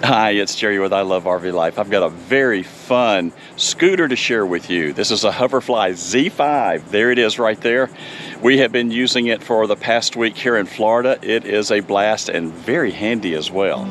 Hi, it's Jerry with I Love RV Life. I've got a very fun scooter to share with you. This is a Hoverfly Z5. There it is right there. We have been using it for the past week here in Florida. It is a blast and very handy as well.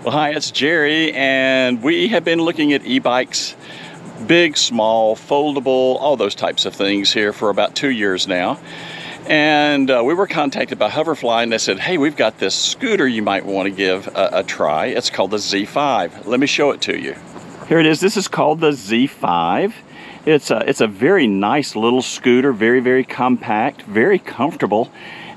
Well, hi, it's Jerry, and we have been looking at e-bikes, big, small, foldable, all those types of things here for about 2 years now. And we were contacted by Hoverfly, and they said, hey, we've got this scooter you might want to give a try. It's called the Z5. Let me show it to you. Here it is. This is called the Z5. It's a very nice little scooter, very, very compact, very comfortable.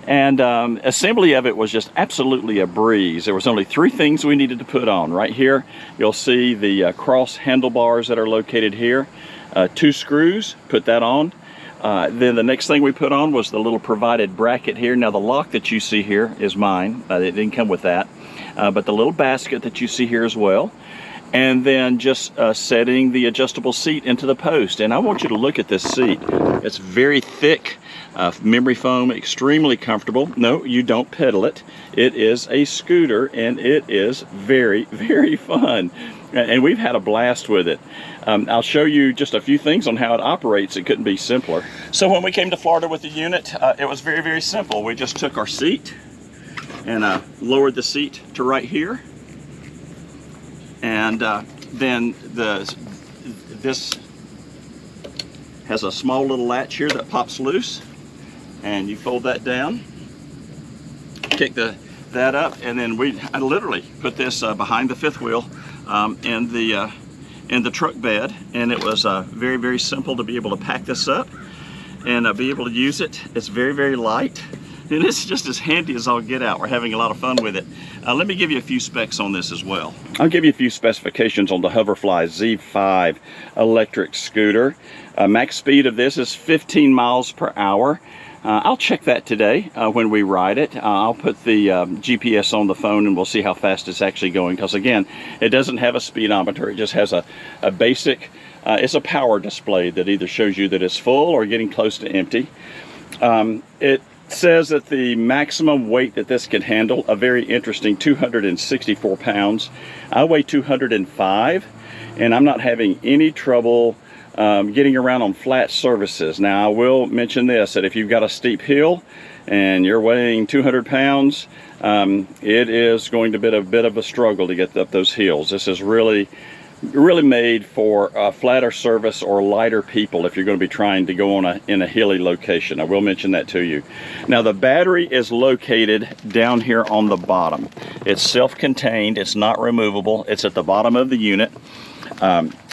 And assembly of it was just absolutely a breeze. There was only 3 things we needed to put on. Right here, you'll see the cross handlebars that are located here. 2 screws, put that on. Then the next thing we put on was the little provided bracket here. Now the lock that you see here is mine. It didn't come with that. But the little basket that you see here as well. And then just setting the adjustable seat into the post. And I want you to look at this seat. It's very thick, memory foam, extremely comfortable. No, you don't pedal it. It is a scooter, and it is very, very fun. And we've had a blast with it. I'll show you just a few things on how it operates. It couldn't be simpler. So when we came to Florida with the unit, it was very, very simple. We just took our seat and lowered the seat to right here. And then this has a small little latch here that pops loose, and you fold that down, kick that up, and then I literally put this behind the 5th wheel in the truck bed, and it was very, very simple to be able to pack this up and be able to use it. It's very, very light. And it's just as handy as I'll get out. We're having a lot of fun with it. Let me give you a few specs on this as well. I'll give you a few specifications on the Hoverfly Z5 electric scooter. Max speed of this is 15 miles per hour. I'll check that today when we ride it. I'll put the GPS on the phone and we'll see how fast it's actually going. Because again, it doesn't have a speedometer. It just has a basic, it's a power display that either shows you that it's full or getting close to empty. It says that the maximum weight that this can handle, a very interesting 264 pounds. I weigh 205, and I'm not having any trouble getting around on flat surfaces. Now I will mention this, that if you've got a steep hill and you're weighing 200 pounds, it is going to be a bit of a struggle to get up those hills. This is really made for a flatter surface or lighter people if you're going to be trying to go in a hilly location. I will mention that to you. Now the battery is located down here on the bottom. It's self-contained, it's not removable, it's at the bottom of the unit.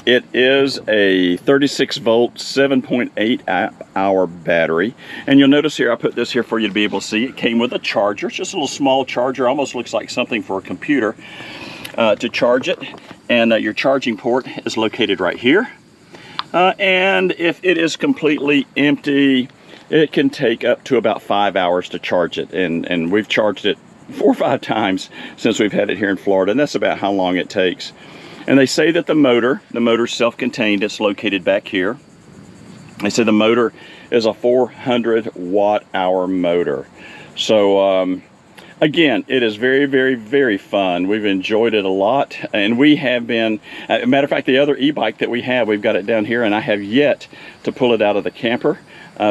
It is a 36 volt 7.8 hour battery, and you'll notice here I put this here for you to be able to see. It came with a charger. It's just a little small charger, almost looks like something for a computer to charge it. And your charging port is located right here. And if it is completely empty, it can take up to about 5 hours to charge it. And we've charged it 4 or 5 times since we've had it here in Florida, and that's about how long it takes. And they say that the motor's self-contained. It's located back here. They say the motor is a 400 watt-hour motor. So again, it is very, very, very fun. We've enjoyed it a lot, and we have been, as a matter of fact, the other e-bike that we've got it down here, and I have yet to pull it out of the camper,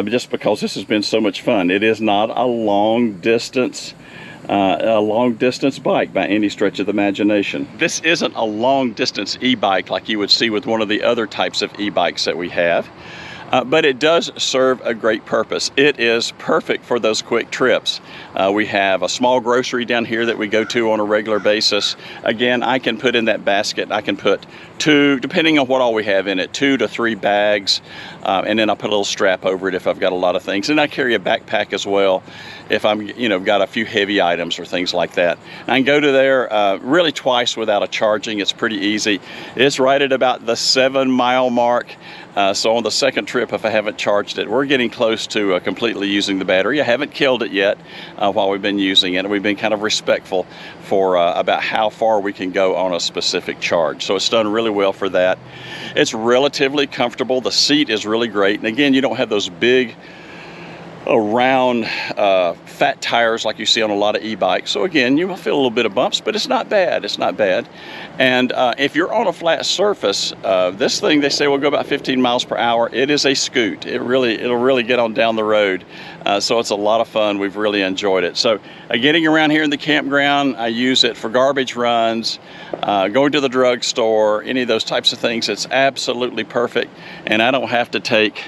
just because this has been so much fun. It is not a long distance bike by any stretch of the imagination. This isn't a long distance e-bike like you would see with one of the other types of e-bikes that we have. But it does serve a great purpose. It is perfect for those quick trips. We have a small grocery down here that we go to on a regular basis. Again, I can put in that basket, I can put 2, depending on what all we have in it, 2 to 3 bags, and then I'll put a little strap over it if I've got a lot of things. And I carry a backpack as well if I'm, got a few heavy items or things like that. I can go to there really twice without a charging. It's pretty easy. It's right at about the 7 mile mark. So on the second trip, if I haven't charged it, we're getting close to completely using the battery. I haven't killed it yet while we've been using it. We've been kind of respectful for about how far we can go on a specific charge. So it's done really well for that. It's relatively comfortable. The seat is really great. And again, you don't have those big round fat tires like you see on a lot of e-bikes. So again, you will feel a little bit of bumps, but it's not bad. It's not bad. And if you're on a flat surface, this thing, they say, will go about 15 miles per hour. It is a scoot. It'll really get on down the road. So it's a lot of fun. We've really enjoyed it. So getting around here in the campground, I use it for garbage runs, going to the drugstore, any of those types of things. It's absolutely perfect. And I don't have to take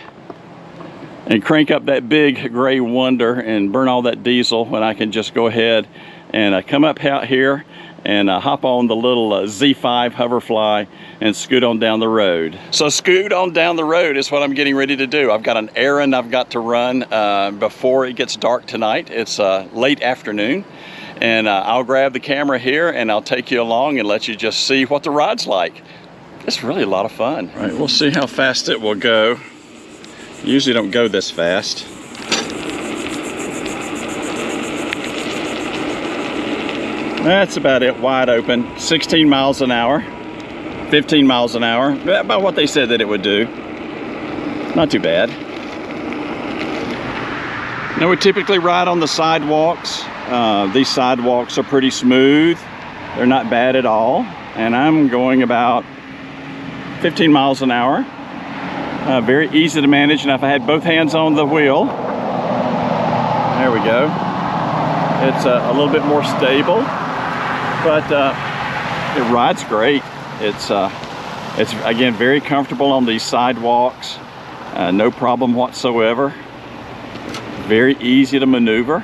and crank up that big gray Wonder and burn all that diesel when I can just go ahead and come up out here and hop on the little Z5 Hoverfly and scoot on down the road. So scoot on down the road is what I'm getting ready to do. I've got an errand I've got to run before it gets dark tonight. It's late afternoon, and I'll grab the camera here and I'll take you along and let you just see what the ride's like. It's really a lot of fun. All right, we'll see how fast it will go. Usually don't go this fast. That's about it, wide open. 16 miles an hour, 15 miles an hour, about what they said that it would do. Not too bad. Now we typically ride on the sidewalks. These sidewalks are pretty smooth. They're not bad at all. And I'm going about 15 miles an hour. Very easy to manage, and if I had both hands on the wheel, there we go. It's a little bit more stable, but it rides great. It's again very comfortable on these sidewalks, no problem whatsoever. Very easy to maneuver.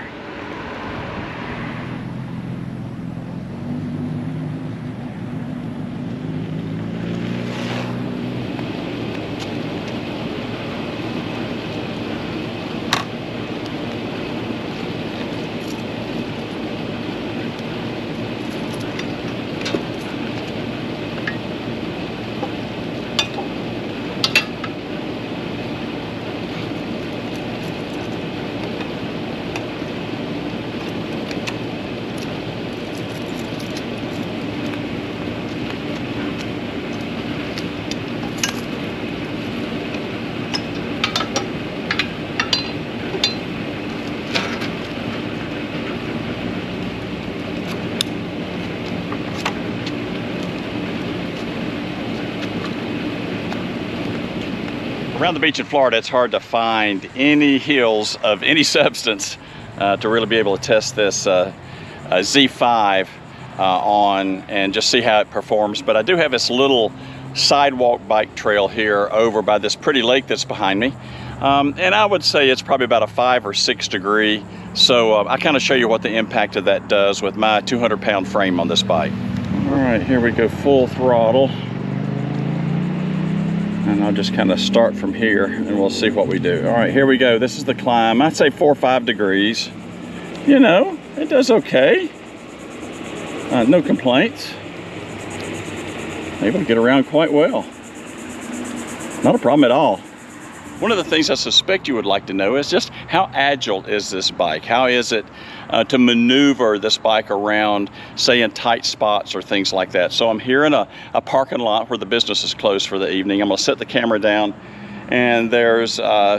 Around the beach in Florida, it's hard to find any hills of any substance to really be able to test this Z5 on and just see how it performs. But I do have this little sidewalk bike trail here over by this pretty lake that's behind me. And I would say it's probably about a 5 or 6 degree. So I kind of show you what the impact of that does with my 200-pound frame on this bike. All right, here we go, full throttle. And I'll just kind of start from here and we'll see what we do. All right, here we go. This is the climb. I'd say 4 or 5 degrees. You know, it does okay. No complaints. Able to get around quite well. Not a problem at all. One of the things I suspect you would like to know is just how agile is this bike? How is it to maneuver this bike around, say, in tight spots or things like that? So I'm here in a parking lot where the business is closed for the evening. I'm going to set the camera down, and there's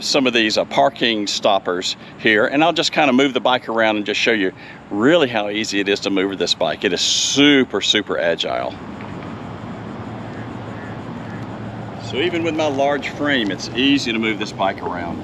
some of these parking stoppers here, and I'll just kind of move the bike around and just show you really how easy it is to maneuver this bike. It is super, super agile. So even with my large frame, it's easy to move this bike around.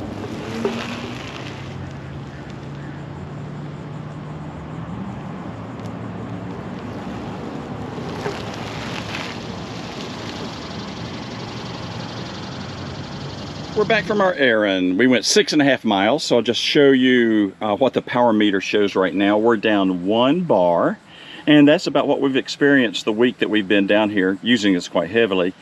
We're back from our errand. We went 6.5 miles, so I'll just show you what the power meter shows right now. We're down 1 bar, and that's about what we've experienced the week that we've been down here using this quite heavily.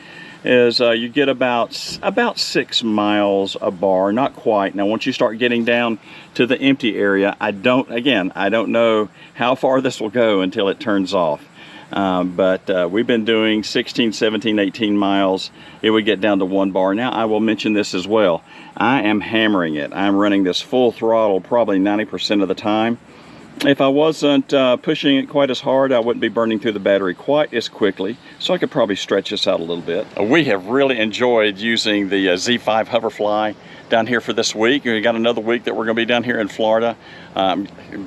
Is you get about 6 miles a bar, not quite. Now once you start getting down to the empty area, I don't know how far this will go until it turns off. But we've been doing 16, 17, 18 miles. It would get down to 1 bar. Now, I will mention this as well. I am hammering it. I'm running this full throttle probably 90% of the time. If I wasn't pushing it quite as hard, I wouldn't be burning through the battery quite as quickly, so I could probably stretch this out a little bit. We have really enjoyed using the Z5 Hoverfly down here for this week. We got another week that we're going to be down here in Florida,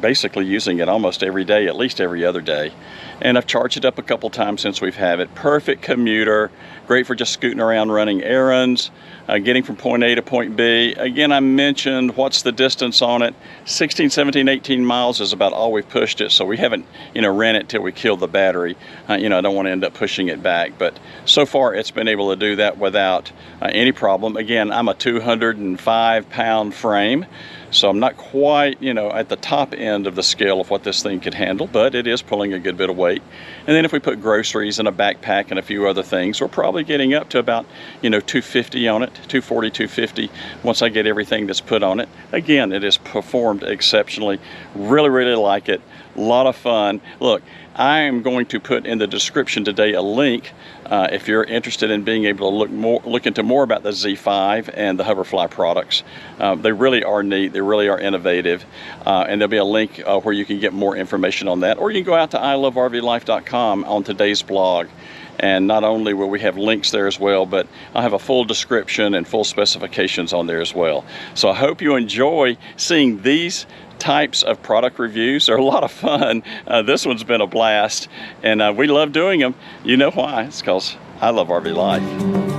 basically using it almost every day, at least every other day. And I've charged it up a couple times since we've had it. Perfect commuter, great for just scooting around running errands, getting from point A to point B. Again, I mentioned what's the distance on it. 16, 17, 18 miles is about all we've pushed it, so we haven't, ran it till we killed the battery. I don't want to end up pushing it back, but so far it's been able to do that without any problem. Again, I'm a 205-pound frame, so I'm not quite, at the top end of the scale of what this thing could handle, but it is pulling a good bit of weight. And then if we put groceries and a backpack and a few other things, we're probably getting up to about, 250 on it, 240, 250 once I get everything that's put on it. Again, it has performed exceptionally. Really, really like it. A lot of fun. Look, I am going to put in the description today a link if you're interested in being able to look into more about the Z5 and the Hoverfly products. They really are neat. They really are innovative. And there'll be a link where you can get more information on that. Or you can go out to ilovervlife.com on today's blog. And not only will we have links there as well, but I'll have a full description and full specifications on there as well. So I hope you enjoy seeing these types of product reviews. They're a lot of fun. This one's been a blast, and we love doing them. You know why? It's because I love RV life.